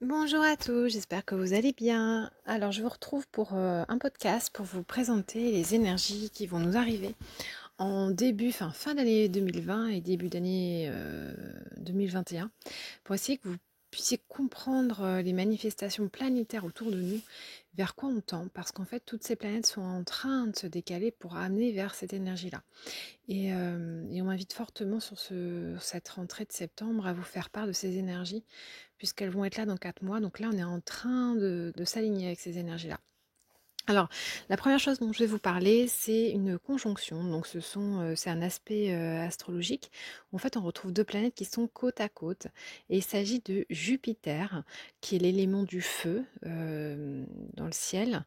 Bonjour à tous, j'espère que vous allez bien. Alors, je vous retrouve pour un podcast pour vous présenter les énergies qui vont nous arriver en fin d'année 2020 et début d'année 2021, pour essayer que vous puissiez comprendre les manifestations planétaires autour de nous, vers quoi on tend, parce qu'en fait, toutes ces planètes sont en train de se décaler pour amener vers cette énergie-là. Et on m'invite fortement cette rentrée de septembre à vous faire part de ces énergies, puisqu'elles vont être là dans 4 mois. Donc là, on est en train de s'aligner avec ces énergies-là. Alors, la première chose dont je vais vous parler, c'est une conjonction. Donc, c'est un aspect astrologique. En fait, on retrouve deux planètes qui sont côte à côte. Et il s'agit de Jupiter, qui est l'élément du feu dans le ciel,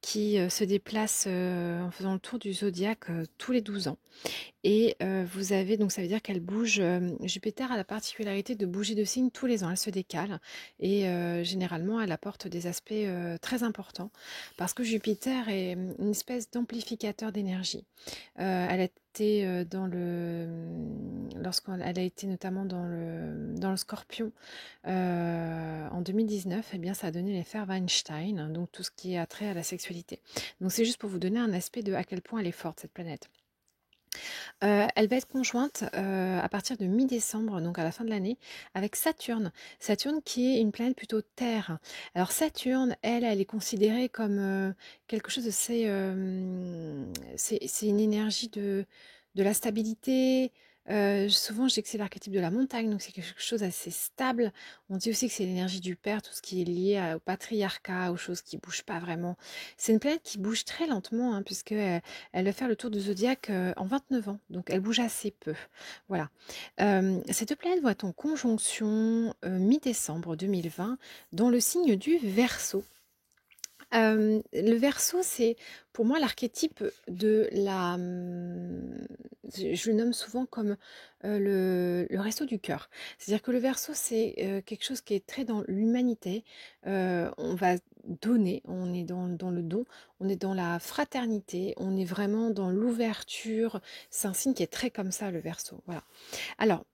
qui se déplace en faisant le tour du zodiaque tous les 12 ans. Et vous avez, donc ça veut dire qu'elle bouge. Jupiter a la particularité de bouger de signe tous les ans. Elle se décale et généralement elle apporte des aspects très importants parce que Jupiter est une espèce d'amplificateur d'énergie. Elle a été lorsqu'elle a été notamment dans le Scorpion en 2019, eh bien ça a donné l'effet Weinstein, hein, donc tout ce qui est attrait à la sexualité. Donc c'est juste pour vous donner un aspect de à quel point elle est forte cette planète. Elle va être conjointe, à partir de mi-décembre, donc à la fin de l'année, avec Saturne. Saturne qui est une planète plutôt terre. Alors Saturne, elle est considérée comme, quelque chose de c'est une énergie de la stabilité. Souvent je dis que c'est l'archétype de la montagne, donc c'est quelque chose d'assez stable. On dit aussi que c'est l'énergie du père, tout ce qui est lié au patriarcat, aux choses qui bougent pas vraiment. C'est une planète qui bouge très lentement, hein, puisque elle va faire le tour du zodiaque en 29 ans, donc elle bouge assez peu. Voilà. Ces deux planètes vont être en conjonction mi-décembre 2020 dans le signe du Verseau. Le Verseau, c'est pour moi l'archétype de je le nomme souvent comme le resto du cœur. C'est-à-dire que le Verseau, c'est quelque chose qui est très dans l'humanité. On va donner, on est dans le don, on est dans la fraternité, on est vraiment dans l'ouverture. C'est un signe qui est très comme ça, le Verseau. Voilà. Alors,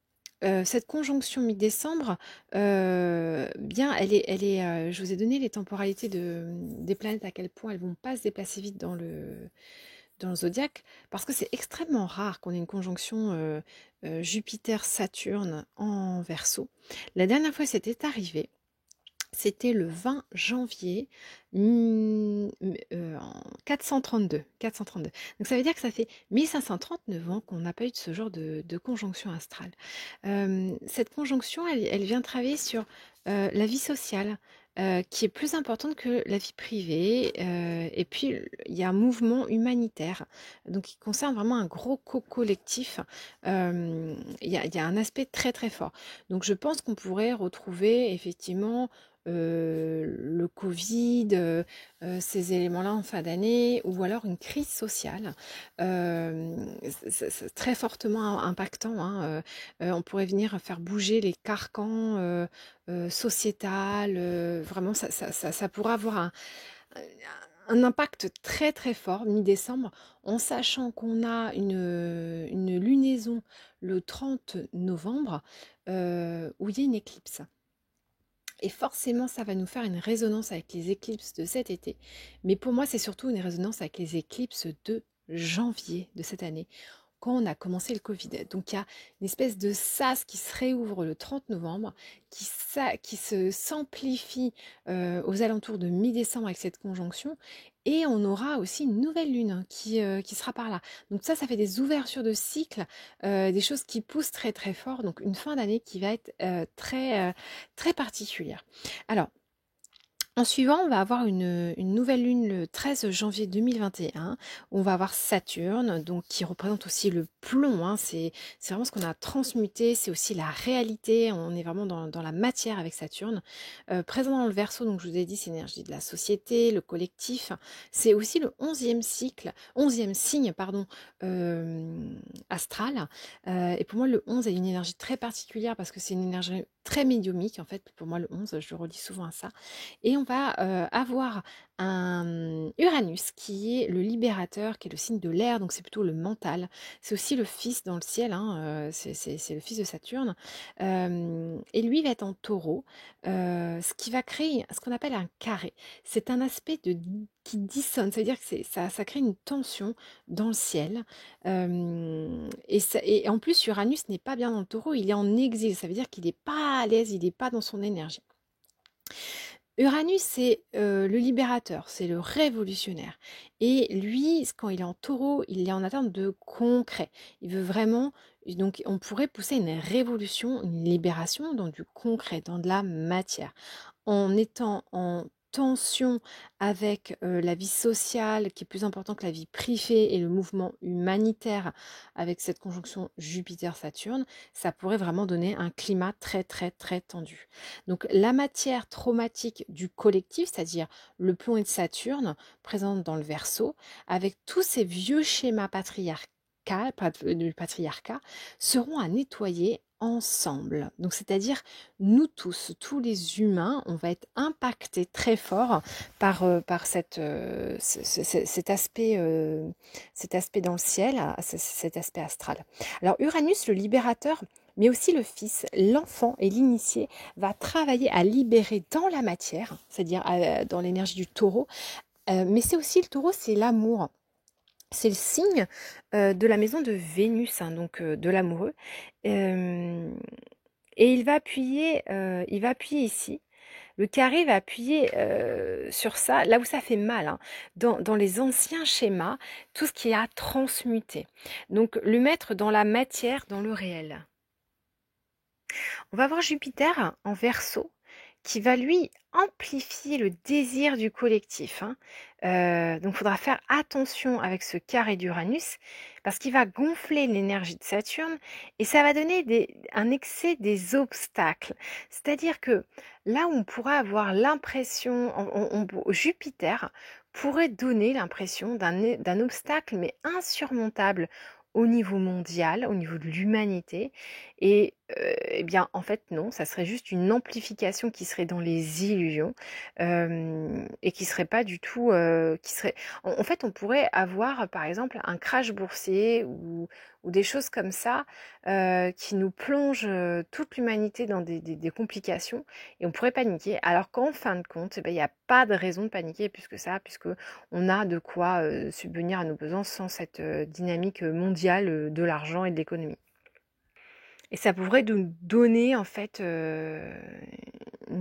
cette conjonction mi-décembre, bien, je vous ai donné les temporalités des planètes, à quel point elles vont pas se déplacer vite dans le zodiaque, parce que c'est extrêmement rare qu'on ait une conjonction Jupiter-Saturne en Verseau. La dernière fois que c'était arrivé, c'était le 20 janvier en 432, 432. Donc ça veut dire que ça fait 1539 ans qu'on n'a pas eu de ce genre de conjonction astrale. Cette conjonction, elle vient travailler sur la vie sociale, qui est plus importante que la vie privée. Et puis, il y a un mouvement humanitaire, donc qui concerne vraiment un gros collectif. Il y a un aspect très très fort. Donc je pense qu'on pourrait retrouver effectivement le Covid, ces éléments-là en fin d'année, ou alors une crise sociale c'est très fortement impactant, hein. On pourrait venir faire bouger les carcans sociétales. Vraiment, ça pourrait avoir un impact très très fort mi-décembre, en sachant qu'on a une lunaison le 30 novembre où il y a une éclipse. Et forcément, ça va nous faire une résonance avec les éclipses de cet été. Mais pour moi, c'est surtout une résonance avec les éclipses de janvier de cette année, quand on a commencé le Covid. Donc il y a une espèce de sas qui se réouvre le 30 novembre, qui s'amplifie aux alentours de mi-décembre avec cette conjonction. Et on aura aussi une nouvelle lune, hein, qui sera par là. Donc ça fait des ouvertures de cycle, des choses qui poussent très très fort. Donc une fin d'année qui va être très particulière. Alors, en suivant, on va avoir une nouvelle lune le 13 janvier 2021, où on va avoir Saturne, donc qui représente aussi le plomb, hein. C'est vraiment ce qu'on a transmuté, c'est aussi la réalité, on est vraiment dans la matière avec Saturne. Présent dans le Verseau, donc je vous ai dit, c'est l'énergie de la société, le collectif. C'est aussi le 11e signe, pardon, astral. Et pour moi, le 11 a une énergie très particulière parce que c'est une énergie très médiumique, en fait, pour moi le 11, je le relis souvent à ça. Et on va avoir un Uranus qui est le libérateur, qui est le signe de l'air, donc c'est plutôt le mental. C'est aussi le fils dans le ciel, hein, c'est le fils de Saturne. Et lui va être en taureau, ce qui va créer ce qu'on appelle un carré. C'est un aspect qui dissonne, ça veut dire que ça crée une tension dans le ciel. Et en plus, Uranus n'est pas bien dans le taureau, il est en exil, ça veut dire qu'il n'est pas à l'aise, il n'est pas dans son énergie. Uranus, c'est le libérateur, c'est le révolutionnaire. Et lui, quand il est en taureau, il est en attente de concret. Il veut vraiment, donc on pourrait pousser une révolution, une libération dans du concret, dans de la matière en étant en tension avec la vie sociale qui est plus important que la vie privée et le mouvement humanitaire avec cette conjonction Jupiter-Saturne, ça pourrait vraiment donner un climat très très très tendu. Donc la matière traumatique du collectif, c'est-à-dire le plomb et de Saturne présente dans le Verseau, avec tous ces vieux schémas du patriarcat, seront à nettoyer ensemble. Donc c'est-à-dire nous tous les humains, on va être impactés très fort par cet aspect dans le ciel, cet aspect astral. Alors Uranus, le libérateur, mais aussi le fils, l'enfant et l'initié, va travailler à libérer dans la matière, c'est-à-dire dans l'énergie du taureau. Mais c'est aussi le taureau, c'est l'amour. C'est le signe de la maison de Vénus, hein, donc de l'amoureux. Euh, et il va appuyer ici. Le carré va appuyer sur ça, là où ça fait mal, hein, dans les anciens schémas, tout ce qui a transmuté. Donc le mettre dans la matière, dans le réel. On va voir Jupiter en Verseau qui va lui amplifier le désir du collectif, hein. Donc il faudra faire attention avec ce carré d'Uranus parce qu'il va gonfler l'énergie de Saturne et ça va donner un excès des obstacles. C'est-à-dire que là où on pourra avoir l'impression, Jupiter pourrait donner l'impression d'un obstacle mais insurmontable au niveau mondial, au niveau de l'humanité. Et eh bien, en fait, non, ça serait juste une amplification qui serait dans les illusions et qui serait pas du tout, qui serait. En fait, on pourrait avoir, par exemple, un crash boursier ou des choses comme ça qui nous plongent toute l'humanité dans des complications et on pourrait paniquer. Alors qu'en fin de compte, eh ben, il n'y a pas de raison de paniquer plus que ça, puisque on a de quoi subvenir à nos besoins sans cette dynamique mondiale de l'argent et de l'économie. Et ça pourrait nous donner en fait une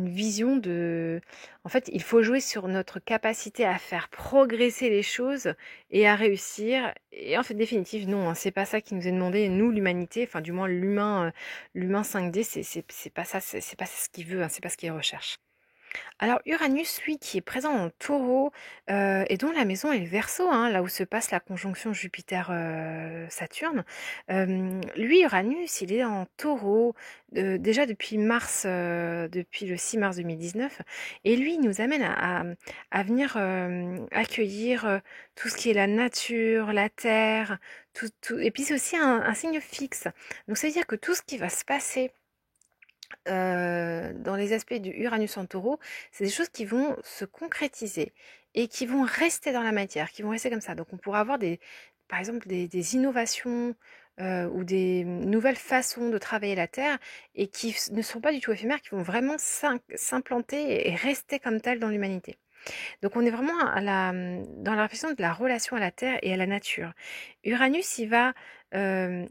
vision de... En fait, il faut jouer sur notre capacité à faire progresser les choses et à réussir. Et en fait, définitive, non, hein, c'est pas ça qui nous est demandé. Nous, l'humanité, enfin du moins l'humain 5D, c'est pas ça, c'est pas ce qu'il veut, hein, c'est pas ce qu'il recherche. Alors Uranus, lui, qui est présent en Taureau et dont la maison est le Verseau, hein, là où se passe la conjonction Jupiter-Saturne, lui, Uranus, il est en Taureau déjà depuis depuis le 6 mars 2019, et lui, il nous amène à venir accueillir tout ce qui est la nature, la terre, et puis c'est aussi un signe fixe. Donc ça veut dire que tout ce qui va se passer dans les aspects du Uranus en Taureau, c'est des choses qui vont se concrétiser et qui vont rester dans la matière, qui vont rester comme ça. Donc on pourra avoir par exemple des innovations ou des nouvelles façons de travailler la Terre et qui ne sont pas du tout éphémères, qui vont vraiment s'implanter et rester comme telles dans l'humanité. Donc on est vraiment dans la réflexion de la relation à la Terre et à la nature. Uranus, il va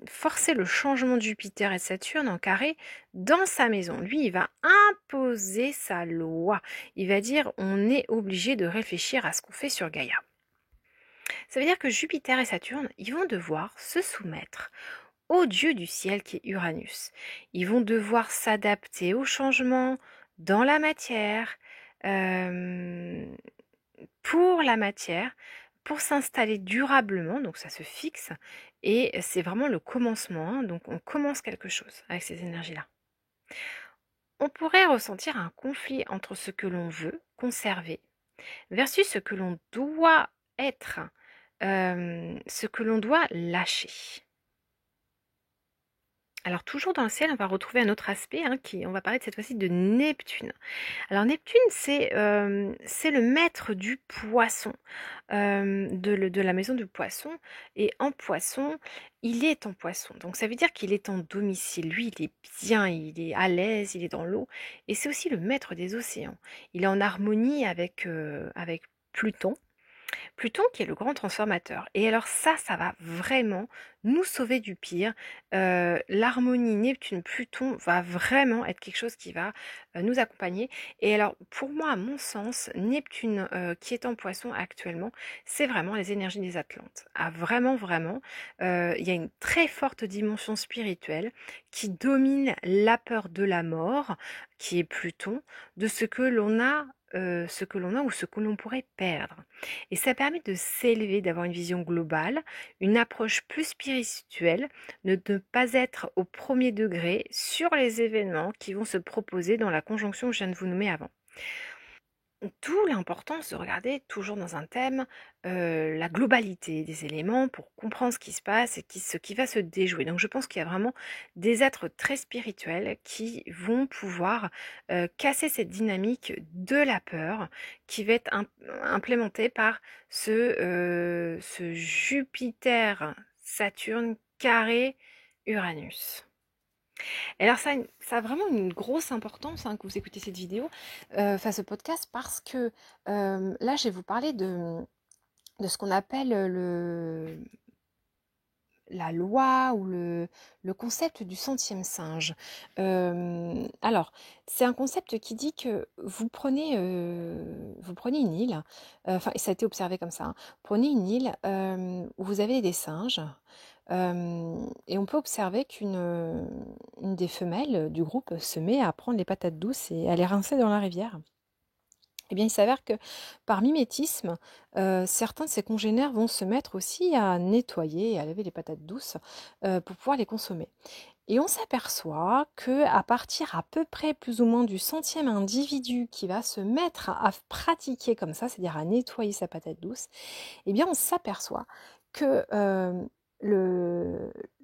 forcer le changement de Jupiter et de Saturne en carré dans sa maison. Lui, il va imposer sa loi. Il va dire on est obligé de réfléchir à ce qu'on fait sur Gaïa. Ça veut dire que Jupiter et Saturne, ils vont devoir se soumettre au dieu du ciel qui est Uranus. Ils vont devoir s'adapter aux changements dans la matière, euh, pour la matière, pour s'installer durablement, donc ça se fixe, et c'est vraiment le commencement, hein, donc on commence quelque chose avec ces énergies-là. On pourrait ressentir un conflit entre ce que l'on veut conserver versus ce que l'on doit être, ce que l'on doit lâcher. Alors toujours dans le ciel, on va retrouver un autre aspect, hein, on va parler cette fois-ci de Neptune. Alors Neptune, c'est le maître du poisson, de la maison du poisson. Et en poisson, il est en poisson. Donc ça veut dire qu'il est en domicile. Lui, il est bien, il est à l'aise, il est dans l'eau. Et c'est aussi le maître des océans. Il est en harmonie avec Pluton. Pluton qui est le grand transformateur. Et alors ça va vraiment nous sauver du pire. L'harmonie Neptune-Pluton va vraiment être quelque chose qui va nous accompagner. Et alors pour moi, à mon sens, Neptune qui est en Poisson actuellement, c'est vraiment les énergies des Atlantes. Ah, vraiment, vraiment, il y a une très forte dimension spirituelle qui domine la peur de la mort, qui est Pluton, de ce que l'on a ou ce que l'on pourrait perdre. Et ça permet de s'élever, d'avoir une vision globale, une approche plus spirituelle, de ne pas être au premier degré sur les événements qui vont se proposer dans la conjonction que je viens de vous nommer avant. D'où l'importance de regarder toujours dans un thème la globalité des éléments pour comprendre ce qui se passe et ce qui va se déjouer. Donc je pense qu'il y a vraiment des êtres très spirituels qui vont pouvoir casser cette dynamique de la peur qui va être implémentée par ce Jupiter, Saturne carré Uranus. Et alors ça a vraiment une grosse importance hein, que vous écoutez cette vidéo, enfin ce podcast, parce que là je vais vous parler de ce qu'on appelle la loi ou le concept du centième singe. Alors, c'est un concept qui dit que vous prenez une île, enfin ça a été observé comme ça, hein. Prenez une île où vous avez des singes, et on peut observer une des femelles du groupe se met à prendre les patates douces et à les rincer dans la rivière. Eh bien, il s'avère que par mimétisme, certains de ses congénères vont se mettre aussi à nettoyer et à laver les patates douces pour pouvoir les consommer. Et on s'aperçoit que à partir à peu près plus ou moins du centième individu qui va se mettre à pratiquer comme ça, c'est-à-dire à nettoyer sa patate douce, eh bien on s'aperçoit que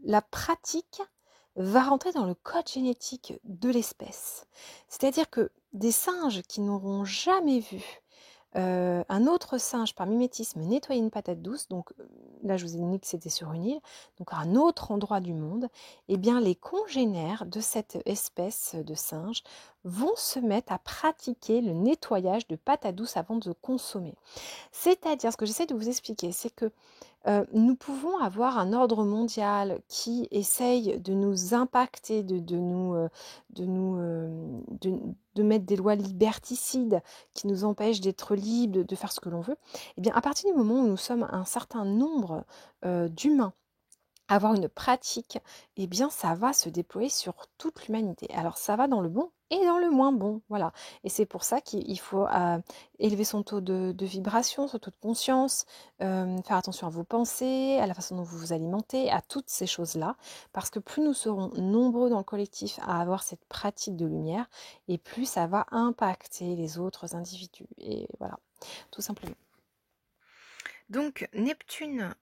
la pratique va rentrer dans le code génétique de l'espèce. C'est-à-dire que des singes qui n'auront jamais vu un autre singe par mimétisme nettoyer une patate douce, donc là je vous ai dit que c'était sur une île, donc à un autre endroit du monde, eh bien les congénères de cette espèce de singe vont se mettre à pratiquer le nettoyage de patates douces avant de consommer. C'est-à-dire, ce que j'essaie de vous expliquer, c'est que nous pouvons avoir un ordre mondial qui essaye de nous impacter, de mettre des lois liberticides qui nous empêchent d'être libres, de faire ce que l'on veut. Eh bien, à partir du moment où nous sommes un certain nombre d'humains, avoir une pratique, eh bien ça va se déployer sur toute l'humanité. Alors ça va dans le bon et dans le moins bon, voilà. Et c'est pour ça qu'il faut élever son taux de vibration, son taux de conscience, faire attention à vos pensées, à la façon dont vous vous alimentez, à toutes ces choses-là, parce que plus nous serons nombreux dans le collectif à avoir cette pratique de lumière, et plus ça va impacter les autres individus. Et voilà, tout simplement. Donc Neptune,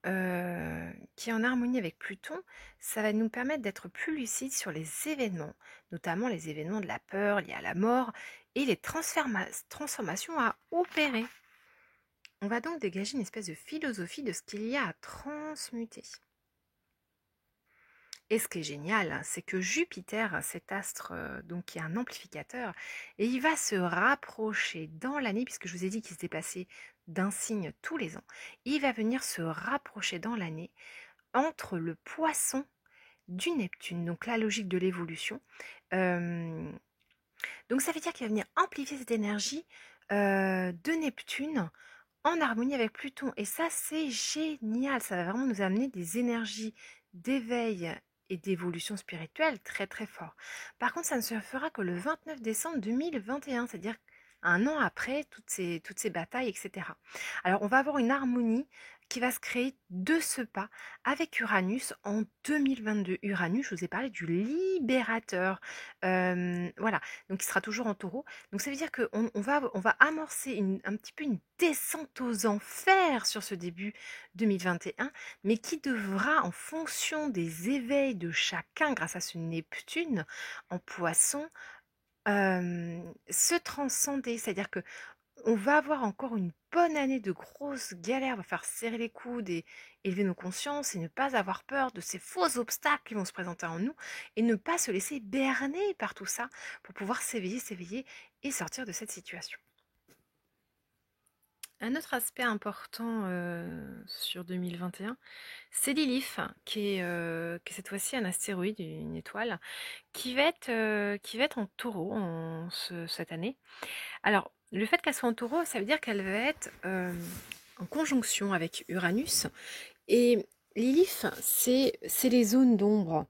qui est en harmonie avec Pluton, ça va nous permettre d'être plus lucides sur les événements, notamment les événements de la peur liés à la mort et les transformations à opérer. On va donc dégager une espèce de philosophie de ce qu'il y a à transmuter. Et ce qui est génial, hein, c'est que Jupiter, cet astre donc qui est un amplificateur, et il va se rapprocher dans l'année, puisque je vous ai dit qu'il se déplaçait d'un signe tous les ans, il va venir se rapprocher dans l'année entre le poisson du Neptune, donc la logique de l'évolution. Euh, donc ça veut dire qu'il va venir amplifier cette énergie de Neptune en harmonie avec Pluton. Et ça, c'est génial. Ça va vraiment nous amener des énergies d'éveil et d'évolution spirituelle très très fort. Par contre, ça ne se fera que le 29 décembre 2021, c'est-à-dire un an après toutes ces batailles, etc. Alors, on va avoir une harmonie qui va se créer de ce pas avec Uranus en 2022. Uranus, je vous ai parlé du libérateur. Voilà, donc il sera toujours en taureau. Donc ça veut dire qu'on va amorcer un petit peu une descente aux enfers sur ce début 2021, mais qui devra, en fonction des éveils de chacun, grâce à ce Neptune en poisson, se transcender. C'est-à-dire que on va avoir encore une bonne année de grosses galères, on va faire serrer les coudes et élever nos consciences et ne pas avoir peur de ces faux obstacles qui vont se présenter en nous et ne pas se laisser berner par tout ça pour pouvoir s'éveiller et sortir de cette situation. Un autre aspect important sur 2021, c'est Lilith, qui est cette fois-ci un astéroïde, une étoile, qui va être en taureau cette année. Alors, le fait qu'elle soit en taureau, ça veut dire qu'elle va être en conjonction avec Uranus. Et Lilith, c'est les zones d'ombre.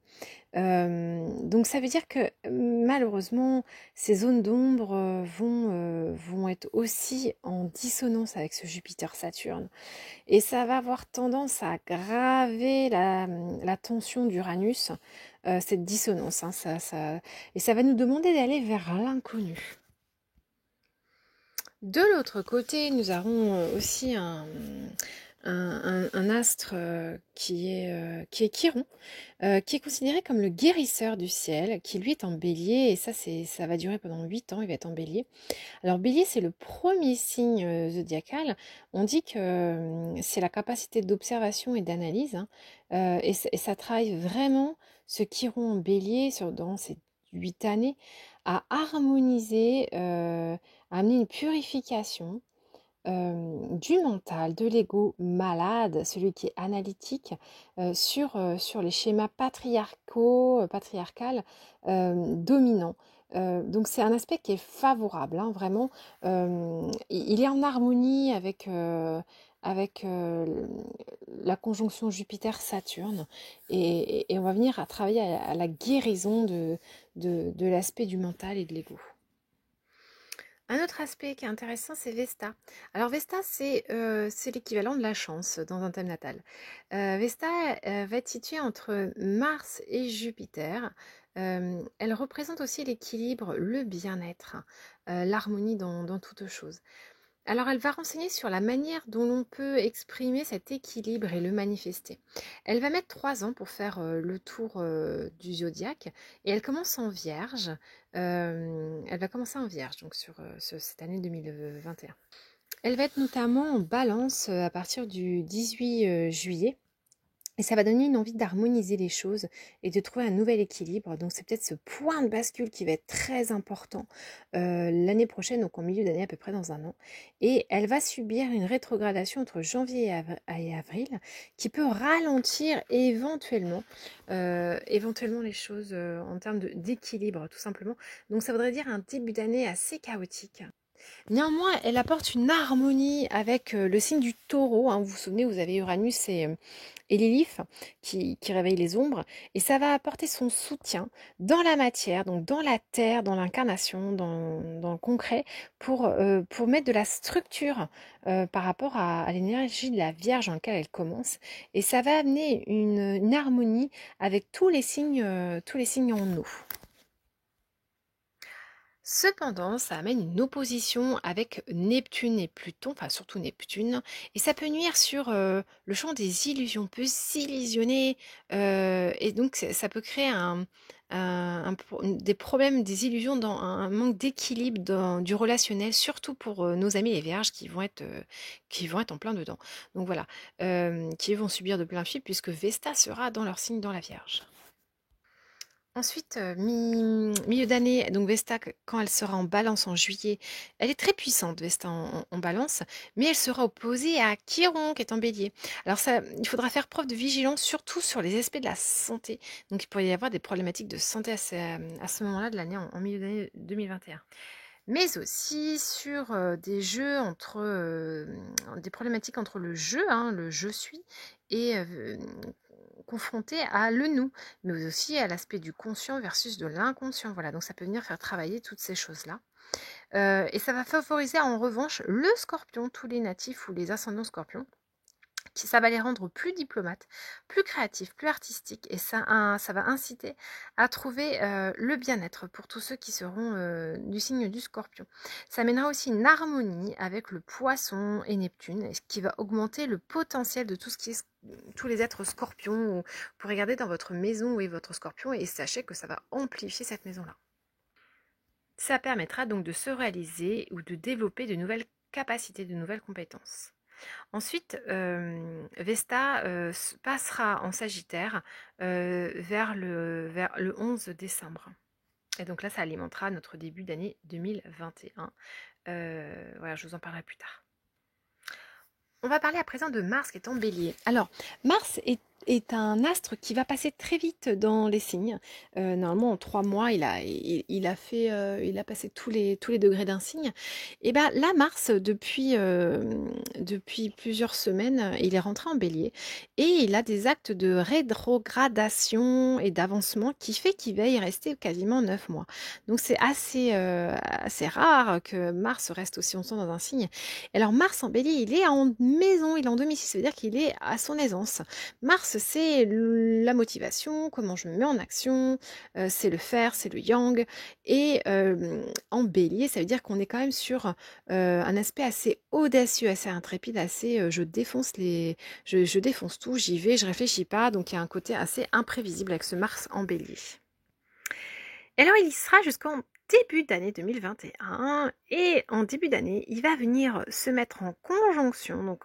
Donc ça veut dire que malheureusement, ces zones d'ombre vont être aussi en dissonance avec ce Jupiter-Saturne. Et ça va avoir tendance à aggraver la tension d'Uranus, cette dissonance. Hein, et ça va nous demander d'aller vers l'inconnu. De l'autre côté, nous avons aussi un astre qui est Chiron, qui est considéré comme le guérisseur du ciel, qui lui est en bélier, et ça va durer pendant 8 ans, il va être en bélier. Alors bélier, c'est le premier signe zodiacal. On dit que c'est la capacité d'observation et d'analyse, hein, et ça travaille vraiment ce Chiron en bélier dans ces 8 années à harmoniser, à amener une purification du mental, de l'ego malade, celui qui est analytique, sur les schémas patriarcales dominants. Donc c'est un aspect qui est favorable, hein, vraiment. Il est en harmonie avec la conjonction Jupiter-Saturne et on va venir à travailler à la guérison de l'aspect du mental et de l'ego. Un autre aspect qui est intéressant, c'est Vesta. Alors Vesta, c'est l'équivalent de la chance dans un thème natal. Vesta va être située entre Mars et Jupiter. Elle représente aussi l'équilibre, le bien-être, l'harmonie dans toute chose. Alors elle va renseigner sur la manière dont l'on peut exprimer cet équilibre et le manifester. Elle va mettre 3 ans pour faire le tour du zodiaque et elle commence en Vierge. Elle va commencer en Vierge, donc sur cette année 2021. Elle va être notamment en Balance à partir du 18 juillet. Et ça va donner une envie d'harmoniser les choses et de trouver un nouvel équilibre. Donc c'est peut-être ce point de bascule qui va être très important l'année prochaine, donc en milieu d'année à peu près dans un an. Et elle va subir une rétrogradation entre janvier et avril qui peut ralentir éventuellement les choses en termes d'équilibre tout simplement. Donc ça voudrait dire un début d'année assez chaotique. Néanmoins, elle apporte une harmonie avec le signe du taureau. Hein. Vous vous souvenez, vous avez Uranus et Lilith qui réveillent les ombres. Et ça va apporter son soutien dans la matière, donc dans la terre, dans l'incarnation, dans le concret, pour mettre de la structure par rapport à l'énergie de la Vierge dans laquelle elle commence. Et ça va amener une harmonie avec tous les signes en eau. Cependant, ça amène une opposition avec Neptune et Pluton, enfin surtout Neptune, et ça peut nuire sur le champ des illusions, on peut s'illusionner, et donc ça peut créer des problèmes, des illusions, dans un manque d'équilibre du relationnel, surtout pour nos amis les Vierges qui vont être en plein dedans. Donc voilà, qui vont subir de plein fouet puisque Vesta sera dans leur signe dans la Vierge. Ensuite, milieu d'année, donc Vesta, quand elle sera en balance en juillet, elle est très puissante, Vesta en balance, mais elle sera opposée à Chiron qui est en bélier. Alors ça, il faudra faire preuve de vigilance, surtout sur les aspects de la santé. Donc il pourrait y avoir des problématiques de santé à ce moment-là de l'année, en milieu d'année 2021. Mais aussi sur des jeux des problématiques entre le jeu, hein, le je suis, et confronté à le nous, mais aussi à l'aspect du conscient versus de l'inconscient. Voilà, donc ça peut venir faire travailler toutes ces choses-là. Et ça va favoriser en revanche le scorpion, tous les natifs ou les ascendants scorpions, Ça va les rendre plus diplomates, plus créatifs, plus artistiques et ça va inciter à trouver le bien-être pour tous ceux qui seront du signe du Scorpion. Ça amènera aussi une harmonie avec le Poisson et Neptune, ce qui va augmenter le potentiel de tout ce qui est tous les êtres Scorpions. Vous pourrez regarder dans votre maison où est votre Scorpion et sachez que ça va amplifier cette maison-là. Ça permettra donc de se réaliser ou de développer de nouvelles capacités, de nouvelles compétences. Ensuite, Vesta passera en Sagittaire vers le 11 décembre. Et donc là, ça alimentera notre début d'année 2021. Voilà, je vous en parlerai plus tard. On va parler à présent de Mars qui est en Bélier. Alors, Mars est un astre qui va passer très vite dans les signes. Normalement, en 3 mois, il a passé tous les degrés d'un signe. Et ben là, Mars, depuis plusieurs semaines, il est rentré en Bélier et il a des actes de rétrogradation et d'avancement qui fait qu'il va y rester quasiment 9 mois. Donc c'est assez rare que Mars reste aussi longtemps dans un signe. Alors Mars en Bélier, il est en maison, il est en domicile, ça veut dire qu'il est à son aisance. Mars, c'est la motivation, comment je me mets en action, c'est le faire, c'est le yang. Et en Bélier, ça veut dire qu'on est quand même sur un aspect assez audacieux, assez intrépide, assez je défonce tout, j'y vais, je réfléchis pas. Donc il y a un côté assez imprévisible avec ce Mars en Bélier. Et alors il y sera jusqu'en début d'année 2021 et en début d'année il va venir se mettre en conjonction donc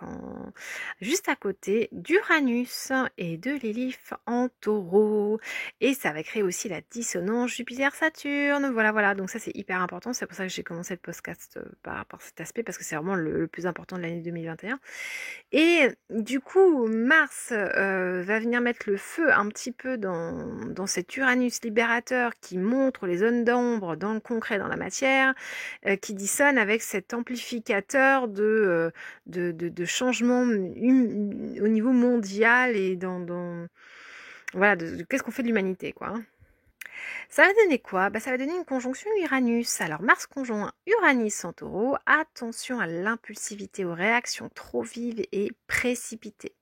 juste à côté d'Uranus et de Lilith en Taureau et ça va créer aussi la dissonance Jupiter-Saturne, voilà, donc ça c'est hyper important, c'est pour ça que j'ai commencé le podcast par rapport à cet aspect parce que c'est vraiment le plus important de l'année 2021 et du coup Mars va venir mettre le feu un petit peu dans cet Uranus libérateur qui montre les zones d'ombre dans le concret, dans la matière, qui dissonne avec cet amplificateur de changement au niveau mondial et voilà, qu'est-ce qu'on fait de l'humanité, quoi. Ça va donner quoi? Ça va donner une conjonction Uranus. Alors Mars conjoint Uranus en Taureau, attention à l'impulsivité, aux réactions trop vives et précipitées.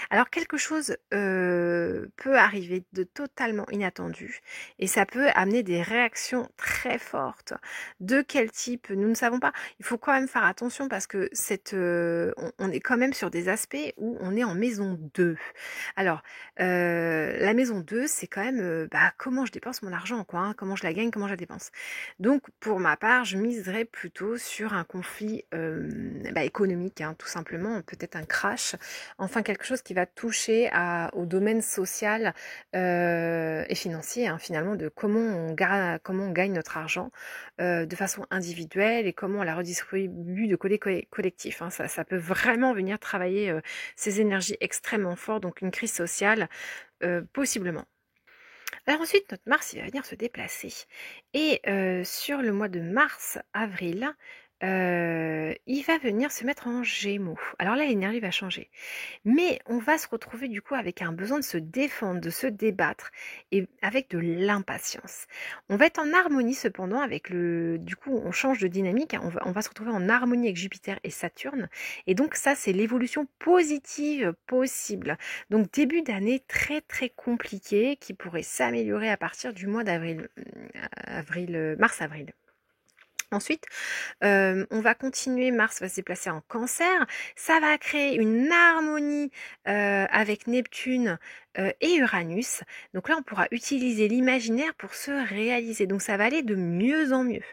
Alors quelque chose peut arriver de totalement inattendu et ça peut amener des réactions très fortes. De quel type? Nous ne savons pas. Il faut quand même faire attention parce que on est quand même sur des aspects où on est en maison 2. Alors, la maison 2, c'est quand même comment je dépense mon argent, quoi, hein, comment je la gagne, comment je la dépense. Donc pour ma part, je miserais plutôt sur un conflit économique, hein, tout simplement, peut-être un crash, enfin quelque chose qui va toucher au domaine social et financier, hein, finalement, de comment on gagne notre argent de façon individuelle et comment on la redistribue de côté collectif. Hein. Ça peut vraiment venir travailler ces énergies extrêmement fortes, donc une crise sociale, possiblement. Alors ensuite, notre Mars, il va venir se déplacer. Et sur le mois de mars-avril, il va venir se mettre en Gémeaux. Alors là, l'énergie va changer. Mais on va se retrouver du coup avec un besoin de se défendre, de se débattre et avec de l'impatience. On va être en harmonie cependant avec du coup on change de dynamique, hein. On va se retrouver en harmonie avec Jupiter et Saturne et donc ça c'est l'évolution positive possible. Donc début d'année très très compliqué qui pourrait s'améliorer à partir du mois d'avril, mars-avril. Ensuite, on va continuer, Mars va se déplacer en Cancer, ça va créer une harmonie avec Neptune et Uranus. Donc là, on pourra utiliser l'imaginaire pour se réaliser. Donc ça va aller de mieux en mieux.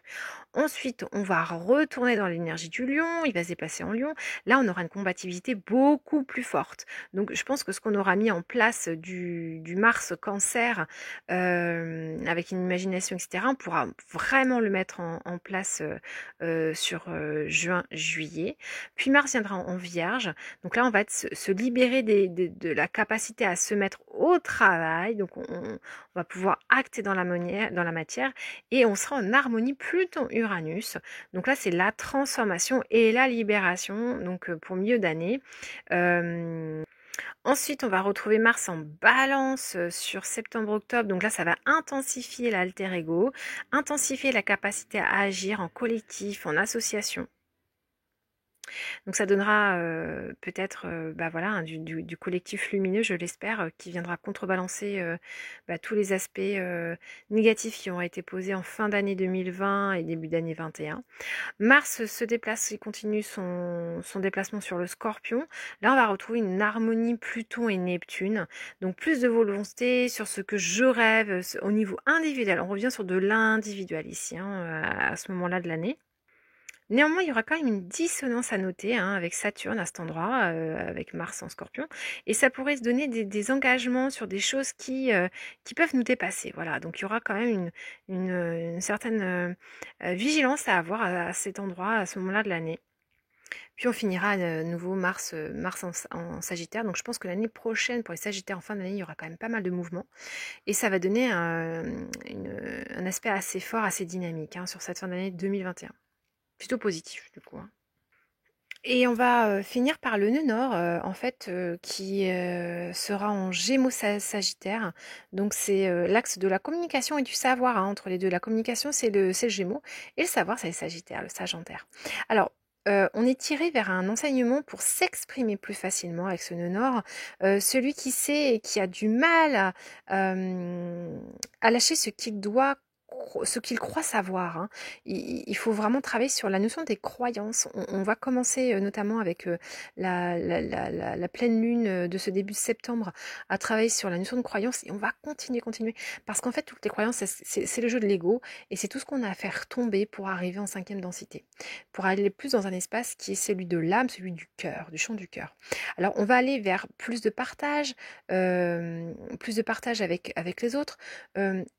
Ensuite, on va retourner dans l'énergie du Lion, il va se déplacer en Lion. Là, on aura une compatibilité beaucoup plus forte. Donc je pense que ce qu'on aura mis en place du Mars Cancer avec une imagination, etc., on pourra vraiment le mettre en place sur juin, juillet. Puis Mars viendra en Vierge. Donc là, on va se libérer de la capacité à se mettre au travail. Donc on va pouvoir acter dans la matière et on sera en harmonie Pluton-Uranus. Donc là, c'est la transformation et la libération. Donc pour milieu d'année. Ensuite, on va retrouver Mars en Balance sur septembre-octobre. Donc là, ça va intensifier l'alter ego, intensifier la capacité à agir en collectif, en association. Donc ça donnera peut-être bah voilà, hein, du collectif lumineux, je l'espère, qui viendra contrebalancer bah, tous les aspects négatifs qui ont été posés en fin d'année 2020 et début d'année 21. Mars se déplace, il continue son déplacement sur le Scorpion. Là, on va retrouver une harmonie Pluton et Neptune. Donc plus de volonté sur ce que je rêve au niveau individuel. On revient sur de l'individuel ici, hein, à ce moment-là de l'année. Néanmoins, il y aura quand même une dissonance à noter hein, avec Saturne à cet endroit, avec Mars en Scorpion, et ça pourrait se donner des engagements sur des choses qui peuvent nous dépasser. Voilà, donc il y aura quand même une certaine vigilance à avoir à cet endroit, à ce moment-là de l'année. Puis on finira à nouveau Mars en Sagittaire, donc je pense que l'année prochaine, pour les Sagittaires en fin d'année, il y aura quand même pas mal de mouvements, et ça va donner un aspect assez fort, assez dynamique hein, sur cette fin d'année 2021. Plutôt positif du coup. Hein. Et on va finir par le nœud nord, en fait, qui sera en Gémeaux Sagittaire. Donc c'est l'axe de la communication et du savoir hein, entre les deux. La communication, c'est le Gémeaux, et le savoir, c'est le Sagittaire, le Sagentaire. Alors, on est tiré vers un enseignement pour s'exprimer plus facilement avec ce nœud nord. Celui qui sait et qui a du mal à lâcher ce qu'il croit savoir. Hein. Il faut vraiment travailler sur la notion des croyances. On va commencer notamment avec la pleine lune de ce début de septembre à travailler sur la notion de croyance et on va continuer. Parce qu'en fait, toutes les croyances, c'est le jeu de l'ego et c'est tout ce qu'on a à faire tomber pour arriver en 5e densité. Pour aller plus dans un espace qui est celui de l'âme, celui du cœur, du champ du cœur. Alors, on va aller vers plus de partage avec les autres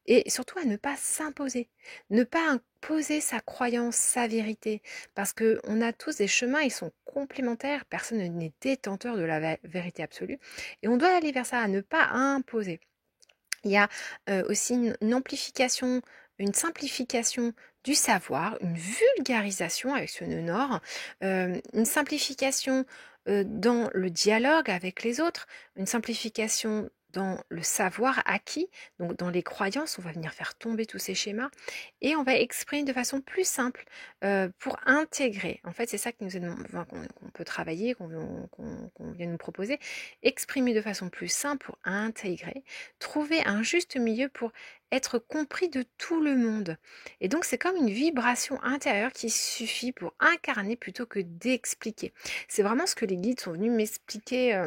et surtout à ne pas s'imposer. Ne pas imposer sa croyance, sa vérité, parce qu'on a tous des chemins, ils sont complémentaires, personne n'est détenteur de la vérité absolue, et on doit aller vers ça, à ne pas imposer. Il y a aussi une amplification, une simplification du savoir, une vulgarisation avec ce nœud nord, une simplification dans le dialogue avec les autres, une simplification dans le savoir acquis, donc dans les croyances, on va venir faire tomber tous ces schémas et on va exprimer de façon plus simple pour intégrer. En fait, c'est ça que nous qu'on peut travailler, qu'on vient nous proposer, exprimer de façon plus simple pour intégrer, trouver un juste milieu pour être compris de tout le monde. Et donc, c'est comme une vibration intérieure qui suffit pour incarner plutôt que d'expliquer. C'est vraiment ce que les guides sont venus m'expliquer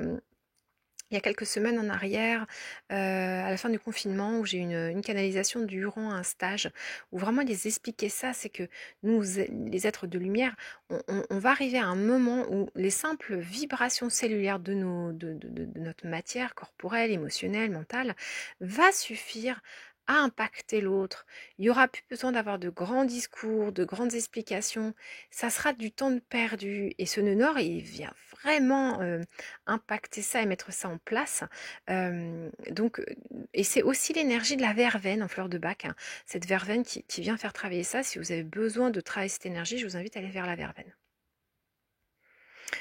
il y a quelques semaines en arrière, à la fin du confinement, où j'ai eu une canalisation durant un stage, où vraiment ils expliquaient ça, c'est que nous, les êtres de lumière, on va arriver à un moment où les simples vibrations cellulaires de notre matière corporelle, émotionnelle, mentale, va suffire à impacter l'autre. Il n'y aura plus besoin d'avoir de grands discours, de grandes explications. Ça sera du temps perdu. Et ce nœud nord, il vient vraiment impacter ça et mettre ça en place. Donc, et c'est aussi l'énergie de la verveine en fleur de bac. Hein. Cette verveine qui vient faire travailler ça. Si vous avez besoin de travailler cette énergie, je vous invite à aller vers la verveine.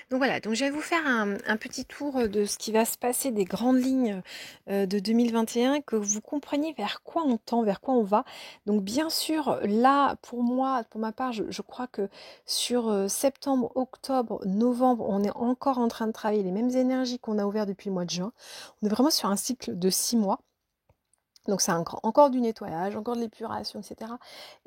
Donc voilà, donc je vais vous faire un petit tour de ce qui va se passer, des grandes lignes de 2021, que vous compreniez vers quoi on tend, vers quoi on va. Donc bien sûr, là, pour moi, pour ma part, je crois que sur septembre, octobre, novembre, on est encore en train de travailler les mêmes énergies qu'on a ouvertes depuis le mois de juin. On est vraiment sur un cycle de 6 mois. Donc c'est encore du nettoyage, encore de l'épuration, etc.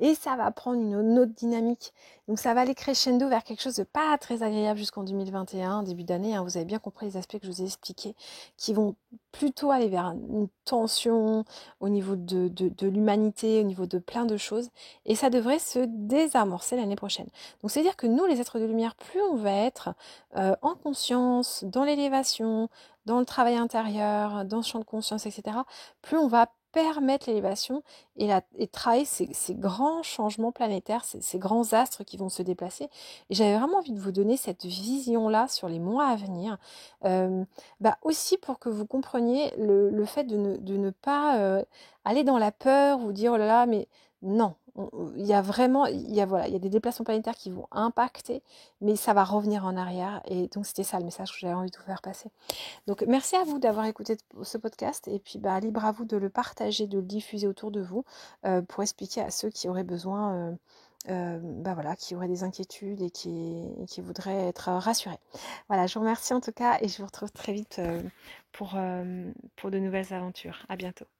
Et ça va prendre une autre dynamique. Donc ça va aller crescendo vers quelque chose de pas très agréable jusqu'en 2021, début d'année. Hein. Vous avez bien compris les aspects que je vous ai expliqués, qui vont plutôt aller vers une tension au niveau de l'humanité, au niveau de plein de choses. Et ça devrait se désamorcer l'année prochaine. Donc c'est-à-dire que nous, les êtres de lumière, plus on va être en conscience, dans l'élévation, dans le travail intérieur, dans le champ de conscience, etc., plus on va permettre l'élévation et travailler ces grands changements planétaires, ces grands astres qui vont se déplacer. Et j'avais vraiment envie de vous donner cette vision-là sur les mois à venir, aussi pour que vous compreniez le fait de ne pas aller dans la peur ou dire oh là là, mais non, il y a vraiment, voilà, il y a des déplacements planétaires qui vont impacter, mais ça va revenir en arrière. Et donc, c'était ça le message que j'avais envie de vous faire passer. Donc, merci à vous d'avoir écouté ce podcast. Et puis, bah, libre à vous de le partager, de le diffuser autour de vous pour expliquer à ceux qui auraient besoin, bah voilà, qui auraient des inquiétudes et qui voudraient être rassurés. Voilà, je vous remercie en tout cas et je vous retrouve très vite pour de nouvelles aventures. À bientôt.